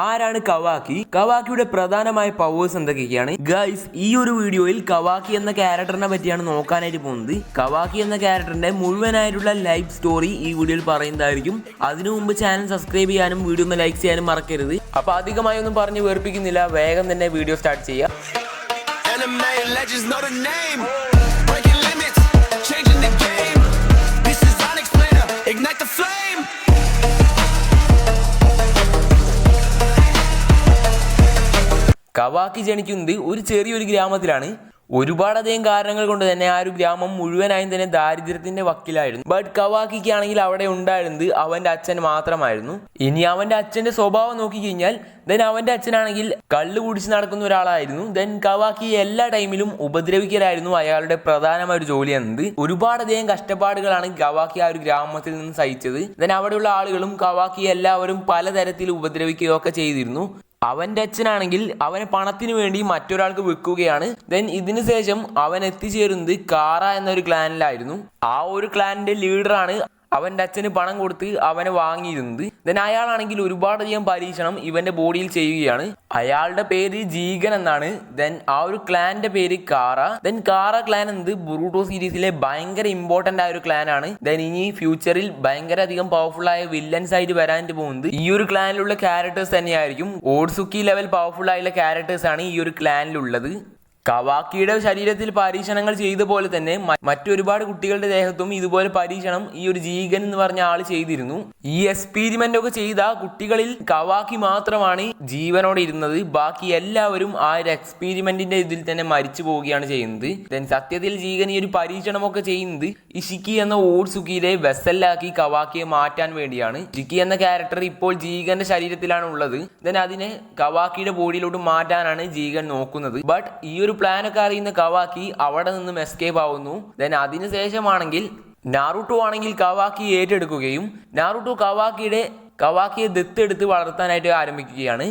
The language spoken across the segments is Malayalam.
ആരാണ് കവാക്കി? കവാക്കിയുടെ പ്രധാനമായ പവേഴ്സ് എന്തൊക്കെയാണ്? ഗൈസ്, ഈ ഒരു വീഡിയോയിൽ കവാക്കി എന്ന ക്യാരക്ടറിനെ പറ്റിയാണ് നോക്കാനായിട്ട് പോകുന്നത്. കവാക്കി എന്ന ക്യാരക്ടറിന്റെ മുഴുവനായിട്ടുള്ള ലൈഫ് സ്റ്റോറി ഈ വീഡിയോയിൽ പറയുന്നതായിരിക്കും. അതിനു മുമ്പ് ചാനൽ സബ്സ്ക്രൈബ് ചെയ്യാനും വീഡിയോ ഒന്ന് ലൈക്ക് ചെയ്യാനും മറക്കരുത്. അപ്പൊ അധികമായി ഒന്നും പറഞ്ഞ് വേർപ്പിക്കുന്നില്ല, വേഗം തന്നെ വീഡിയോ സ്റ്റാർട്ട് ചെയ്യാം. കവാക്കി ജനിക്കുന്നത് ഒരു ചെറിയൊരു ഗ്രാമത്തിലാണ്. ഒരുപാടധികം കാരണങ്ങൾ കൊണ്ട് തന്നെ ആ ഒരു ഗ്രാമം മുഴുവനായും തന്നെ ദാരിദ്ര്യത്തിന്റെ വക്കിലായിരുന്നു. ബട്ട് കവാക്കിക്ക് ആണെങ്കിൽ അവിടെ ഉണ്ടായിരുന്നത് അവന്റെ അച്ഛൻ മാത്രമായിരുന്നു. ഇനി അവന്റെ അച്ഛന്റെ സ്വഭാവം നോക്കിക്കഴിഞ്ഞാൽ അവന്റെ അച്ഛനാണെങ്കിൽ കള്ള് കുടിച്ച് നടക്കുന്ന ഒരാളായിരുന്നു. കവാക്കി എല്ലാ ടൈമിലും ഉപദ്രവിക്കലായിരുന്നു അയാളുടെ പ്രധാനമായ ഒരു ജോലി എന്നത്. ഒരുപാടധികം കഷ്ടപ്പാടുകളാണ് കവാക്കി ആ ഒരു ഗ്രാമത്തിൽ നിന്ന് സഹിച്ചത്. അവിടെയുള്ള ആളുകളും കവാക്കി എല്ലാവരും പലതരത്തിൽ ഉപദ്രവിക്കുകയൊക്കെ ചെയ്തിരുന്നു. അവന്റെ അച്ഛനാണെങ്കിൽ അവനെ പണത്തിന് വേണ്ടി മറ്റൊരാൾക്ക് വിൽക്കുകയാണ്. ഇതിനു ശേഷം അവൻ എത്തിച്ചേരുന്നത് കാറ എന്നൊരു ക്ലാനിലായിരുന്നു. ആ ഒരു ക്ലാനിന്റെ ലീഡറാണ് അവന്റെ അച്ഛന് പണം കൊടുത്ത് അവനെ വാങ്ങിയിരുന്നത്. അയാളാണെങ്കിൽ ഒരുപാടധികം പരീക്ഷണം ഇവന്റെ ബോഡിയിൽ ചെയ്യുകയാണ്. അയാളുടെ പേര് ജീഗൻ എന്നാണ്. ആ ഒരു ക്ലാന്റെ പേര് കാറ. കാറ ക്ലാൻ എന്നത് ബുറൂട്ടോ സീരീസിലെ ഭയങ്കര ഇമ്പോർട്ടന്റ് ആയ ഒരു ക്ലാൻ ആണ്. ഇനി ഫ്യൂച്ചറിൽ ഭയങ്കര അധികം പവർഫുൾ ആയ വില്ലൻസ് ആയിട്ട് വരാനായിട്ട് പോകുന്നത് ഈ ഒരു ക്ലാനിലുള്ള ക്യാരക്ടേഴ്സ് തന്നെയായിരിക്കും. ഓട്സുക്കി ലെവൽ പവർഫുൾ ആയുള്ള ക്യാരക്ടേഴ്സ് ആണ് ഈ ഒരു ക്ലാനിലുള്ളത്. കവാക്കിയുടെ ശരീരത്തിൽ പരീക്ഷണങ്ങൾ ചെയ്ത പോലെ തന്നെ മറ്റൊരുപാട് കുട്ടികളുടെ ദേഹത്തും ഇതുപോലെ പരീക്ഷണം ഈ ഒരു ജീഗൻ എന്ന് പറഞ്ഞ ആള് ചെയ്തിരുന്നു. ഈ എക്സ്പീരിമെന്റ് ഒക്കെ ചെയ്ത കുട്ടികളിൽ കവാക്കി മാത്രമാണ് ജീവനോടെ ഇരുന്നത്. ബാക്കി എല്ലാവരും ആ ഒരു എക്സ്പീരിമെന്റിന്റെ ഇതിൽ തന്നെ മരിച്ചു പോവുകയാണ് ചെയ്യുന്നത്. സത്യത്തിൽ ജീഗൻ ഈ ഒരു പരീക്ഷണമൊക്കെ ചെയ്യുന്നത് ഇഷിക്കി എന്ന ഓട്സുക്കിയിലെ വെസലാക്കി കവാക്കിയെ മാറ്റാൻ വേണ്ടിയാണ്. ഇഷിക്കി എന്ന ക്യാരക്ടർ ഇപ്പോൾ ജീഗന്റെ ശരീരത്തിലാണ് ഉള്ളത്. അതിനെ കവാക്കിയുടെ ബോഡിയിലോട്ട് മാറ്റാനാണ് ജീഗൻ നോക്കുന്നത്. ബട്ട് ഈ ഒരു പ്ലാനൊക്കെ അറിയുന്ന കവാക്കി അവിടെ നിന്നും എസ്കേപ്പ് ആവുന്നു. അതിനുശേഷമാണെങ്കിൽ നാറുട്ടോ ആണെങ്കിൽ കവാക്കി ഏറ്റെടുക്കുകയും നാറുട്ടോ കവാക്കിയെ ദത്തെടുത്ത് വളർത്താനായിട്ട് ആരംഭിക്കുകയാണ്.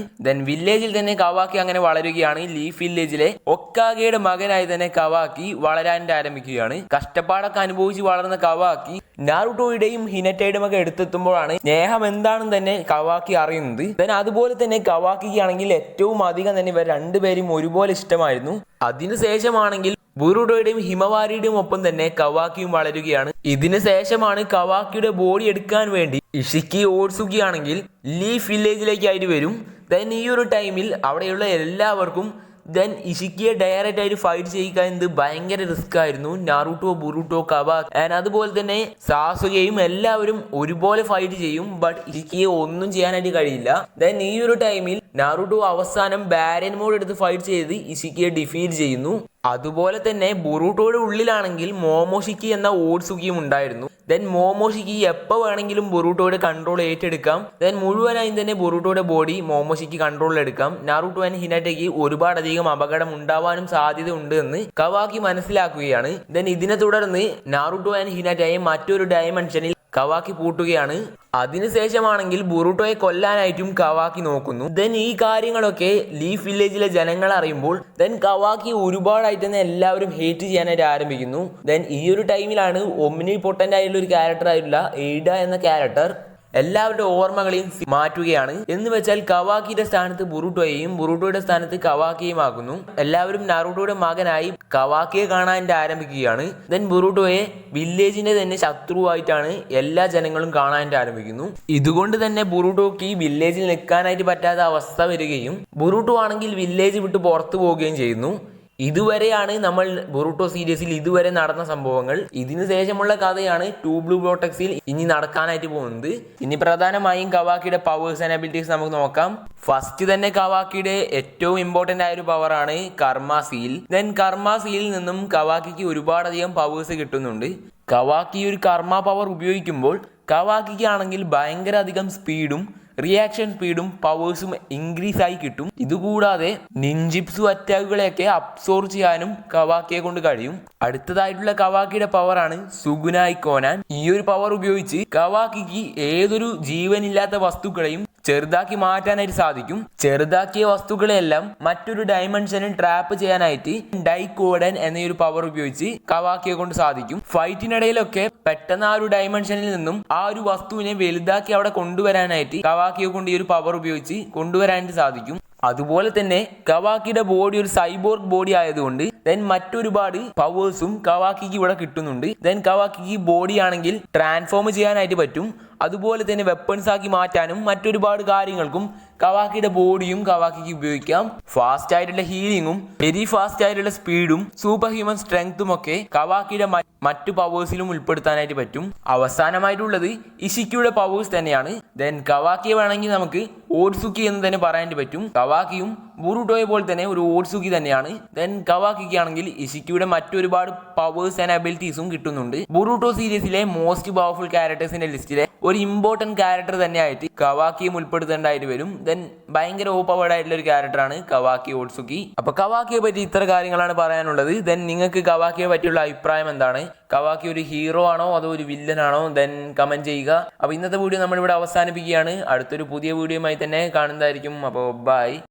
വില്ലേജിൽ തന്നെ കവാക്കി അങ്ങനെ വളരുകയാണ്. ലീഫ് വില്ലേജിലെ ഒക്കാഗയുടെ മകനായി തന്നെ കവാക്കി വളരാനായിട്ട് ആരംഭിക്കുകയാണ്. കഷ്ടപ്പാടൊക്കെ അനുഭവിച്ച് വളർന്ന കവാക്കി നാറുട്ടോയുടെയും ഹിനറ്റയുടെയും ഒക്കെ എടുത്തെത്തുമ്പോഴാണ് സ്നേഹം എന്താണെന്ന് തന്നെ കവാക്കി അറിയുന്നത്. അതുപോലെ തന്നെ കവാക്കിക്ക് ആണെങ്കിൽ ഏറ്റവും അധികം തന്നെ ഇവർ രണ്ടുപേരും ഒരുപോലെ ഇഷ്ടമായിരുന്നു. അതിനുശേഷമാണെങ്കിൽ ബുറൂട്ടോയുടെയും ഹിമവാരിയുടെയും ഒപ്പം തന്നെ കവാക്കിയും വളരുകയാണ്. ഇതിനു ശേഷമാണ് കവാക്കിയുടെ ബോഡി എടുക്കാൻ വേണ്ടി ഇഷിക്കി ഓട്സുക്കി ആണെങ്കിൽ ലീഫ് വില്ലേജിലേക്കായിട്ട് വരും. ഈ ഒരു ടൈമിൽ അവിടെയുള്ള എല്ലാവർക്കും ഇഷിക്കിയെ ഡയറക്റ്റ് ആയിട്ട് ഫൈറ്റ് ചെയ്യുക എന്നത് ഭയങ്കര റിസ്ക് ആയിരുന്നു. നാറുട്ടോ, ബുറൂട്ടോ, കവാക്കി അതുപോലെ തന്നെ സാസുകയും എല്ലാവരും ഒരുപോലെ ഫൈറ്റ് ചെയ്യും. ബട്ട് ഇഷിക്കിയെ ഒന്നും ചെയ്യാനായിട്ട് കഴിയില്ല. ഈ ഒരു ടൈമിൽ നാറുട്ടോ അവസാനം ബാരൻ മോഡ് എടുത്ത് ഫൈറ്റ് ചെയ്ത് ഇഷിക്കിയെ ഡിഫീറ്റ് ചെയ്യുന്നു. അതുപോലെ തന്നെ ബുറൂട്ടോയുടെ ഉള്ളിലാണെങ്കിൽ മോമോഷിക്കി എന്ന ഓട്സുക്കിയും ഉണ്ടായിരുന്നു. മോമോഷിക്കി എപ്പോൾ വേണമെങ്കിലും ബുറൂട്ടോയുടെ കൺട്രോൾ ഏറ്റെടുക്കാം. മുഴുവനായും തന്നെ ബുറൂട്ടോയുടെ ബോഡി മോമോഷിക്കി കൺട്രോളിലെടുക്കാം. നാറുട്ടോ ആൻഡ് ഹിനറ്റയ്ക്ക് ഒരുപാടധികം അപകടം ഉണ്ടാവാനും സാധ്യത ഉണ്ട് എന്ന് കവാക്കി മനസ്സിലാക്കുകയാണ്. ഇതിനെ തുടർന്ന് നാറുട്ടോ ആൻഡ് ഹിനറ്റയെ മറ്റൊരു ഡയമെൻഷനിൽ കവാക്കി പൂട്ടുകയാണ്. അതിനുശേഷമാണെങ്കിൽ ബുറൂട്ടോയെ കൊല്ലാനായിട്ടും കവാക്കി നോക്കുന്നു. ഈ കാര്യങ്ങളൊക്കെ ലീഫ് വില്ലേജിലെ ജനങ്ങൾ അറിയുമ്പോൾ കവാക്കി ഒരുപാടായിട്ട് തന്നെ എല്ലാവരും ഹേറ്റ് ചെയ്യാനായിട്ട് ആരംഭിക്കുന്നു. ഈ ഒരു ടൈമിലാണ് ഒമ്നി പൊട്ടന്റ് ആയിട്ടുള്ള ഒരു ക്യാരക്ടർ ആയിട്ടുള്ള എയ്ഡ എന്ന ക്യാരക്ടർ എല്ലാവരുടെ ഓർമ്മകളെയും മാറ്റുകയാണ്. എന്ന് വെച്ചാൽ കവാക്കിയുടെ സ്ഥാനത്ത് ബുറൂട്ടോയെയും ബുറൂട്ടോയുടെ സ്ഥാനത്ത് കവാക്കിയെയും ആക്കുന്നു. എല്ലാവരും നാറുട്ടോയുടെ മകനായി കവാക്കിയെ കാണാൻ ആരംഭിക്കുകയാണ്. ബുറൂട്ടോയെ വില്ലേജിന്റെ തന്നെ ശത്രുവായിട്ടാണ് എല്ലാ ജനങ്ങളും കാണാൻ ആരംഭിക്കുന്നു. ഇതുകൊണ്ട് തന്നെ ബുറൂട്ടോക്ക് വില്ലേജിൽ നിൽക്കാനായിട്ട് പറ്റാത്ത അവസ്ഥ വരികയും ബുറൂട്ടോ ആണെങ്കിൽ വില്ലേജ് വിട്ട് പുറത്തു പോവുകയും ചെയ്യുന്നു. ഇതുവരെയാണ് നമ്മൾ ബുറൂട്ടോ സീരീസിൽ ഇതുവരെ നടന്ന സംഭവങ്ങൾ. ഇതിനു ശേഷമുള്ള കഥയാണ് ടു ബ്ലൂ വോർട്ടെക്സിൽ ഇനി നടക്കാനായിട്ട് പോകുന്നത്. ഇനി പ്രധാനമായും കവാക്കിയുടെ പവേഴ്സ് ആൻഡ് അബിലിറ്റീസ് നമുക്ക് നോക്കാം. ഫസ്റ്റ് തന്നെ കവാക്കിയുടെ ഏറ്റവും ഇമ്പോർട്ടന്റ് ആയ ഒരു പവറാണ് കർമ്മ സീൽ. കർമ്മ സീലിൽ നിന്നും കവാക്കിക്ക് ഒരുപാടധികം പവേഴ്സ് കിട്ടുന്നുണ്ട്. കവാക്കി ഒരു കർമ്മ പവർ ഉപയോഗിക്കുമ്പോൾ കവാക്കിക്ക് ആണെങ്കിൽ ഭയങ്കര അധികം സ്പീഡും റിയാക്ഷൻ സ്പീഡും പവേഴ്സും ഇൻക്രീസ് ആയി കിട്ടും. ഇതുകൂടാതെ നിൻജിപ്സു അറ്റാക്കുകളെയൊക്കെ അബ്സോർവ് ചെയ്യാനും കവാക്കിയെ കൊണ്ട് കഴിയും. അടുത്തതായിട്ടുള്ള കവാക്കിയുടെ പവറാണ് സുഗുനായി കോനാൻ. ഈ ഒരു പവർ ഉപയോഗിച്ച് കവാക്കിക്ക് ഏതൊരു ജീവനില്ലാത്ത വസ്തുക്കളെയും ചെറുതാക്കി മാറ്റാനായിട്ട് സാധിക്കും. ചെറുതാക്കിയ വസ്തുക്കളെല്ലാം മറ്റൊരു ഡയമെൻഷനിൽ ട്രാപ്പ് ചെയ്യാനായിട്ട് ഡൈകോഡൻ എന്നൊരു പവർ ഉപയോഗിച്ച് കവാക്കിയെ കൊണ്ട് സാധിക്കും. ഫൈറ്റിനിടയിലൊക്കെ പെട്ടെന്ന് ആ ഒരു ഡയമെൻഷനിൽ നിന്നും ആ ഒരു വസ്തുവിനെ വലുതാക്കി അവിടെ കൊണ്ടുവരാനായിട്ട് കവാക്കിയെ കൊണ്ട് ഈ ഒരു പവർ ഉപയോഗിച്ച് കൊണ്ടുവരാനായിട്ട് സാധിക്കും. അതുപോലെ തന്നെ കവാക്കിയുടെ ബോഡി ഒരു സൈബോർഗ് ബോഡി ആയതുകൊണ്ട് മറ്റൊരുപാട് പവേഴ്സും കവാക്കിക്ക് ഇവിടെ കിട്ടുന്നുണ്ട്. കവാക്കിക്ക് ബോഡി ആണെങ്കിൽ ട്രാൻസ്ഫോം ചെയ്യാനായിട്ട് പറ്റും. അതുപോലെ തന്നെ വെപ്പൺസ് ആക്കി മാറ്റാനും മറ്റൊരുപാട് കാര്യങ്ങൾക്കും കവാക്കിയുടെ ബോഡിയും കവാക്കിക്ക് ഉപയോഗിക്കാം. ഫാസ്റ്റ് ആയിട്ടുള്ള ഹീലിങ്ങും വെരി ഫാസ്റ്റ് ആയിട്ടുള്ള സ്പീഡും സൂപ്പർ ഹ്യൂമൻ സ്ട്രെങ്ത്തും ഒക്കെ കവാക്കിയുടെ മറ്റു പവേഴ്സിലും ഉൾപ്പെടുത്താനായിട്ട് പറ്റും. അവസാനമായിട്ടുള്ളത് ഇഷിക്കിയുടെ പവേഴ്സ് തന്നെയാണ്. കവാക്കിയെ വേണമെങ്കിൽ നമുക്ക് ഓട്സുക്കി എന്ന് തന്നെ പറയാനായിട്ട് പറ്റും. കവാക്കിയും ബുറുട്ടോയെ പോലെ തന്നെ ഒരു ഓട്സുക്കി തന്നെയാണ്. കവാക്കിക്ക് ആണെങ്കിൽ ഇഷിക്കിയുടെ മറ്റൊരുപാട് പവേഴ്സ് ആൻഡ് അബിലിറ്റീസും കിട്ടുന്നുണ്ട്. ബുറുട്ടോ സീരീസിലെ മോസ്റ്റ് പവർഫുൾ ക്യാരക്ടേഴ്സിന്റെ ലിസ്റ്റിലെ ഒരു ഇമ്പോർട്ടന്റ് ക്യാരക്ടർ തന്നെയായിട്ട് കവാക്കിയും ഉൾപ്പെടുത്തേണ്ടതായിട്ട് വരും. ഭയങ്കര ഓപ്പവേർഡ് ആയിട്ടുള്ള ഒരു ക്യാരക്ടറാണ് കവാക്കി ഓട്സുക്കി. അപ്പൊ കവാക്കിയെ പറ്റി ഇത്ര കാര്യങ്ങളാണ് പറയാനുള്ളത്. നിങ്ങൾക്ക് കവാക്കിയെ പറ്റിയുള്ള അഭിപ്രായം എന്താണ്? കവാക്കി ഒരു ഹീറോ ആണോ അതോ ഒരു വില്ലൻ ആണോ? കമന്റ് ചെയ്യുക. അപ്പൊ ഇന്നത്തെ വീഡിയോ നമ്മളിവിടെ അവസാനിപ്പിക്കുകയാണ്. അടുത്തൊരു പുതിയ വീഡിയോയുമായി തന്നെ കാണുന്നതായിരിക്കും. അപ്പോൾ ബൈ.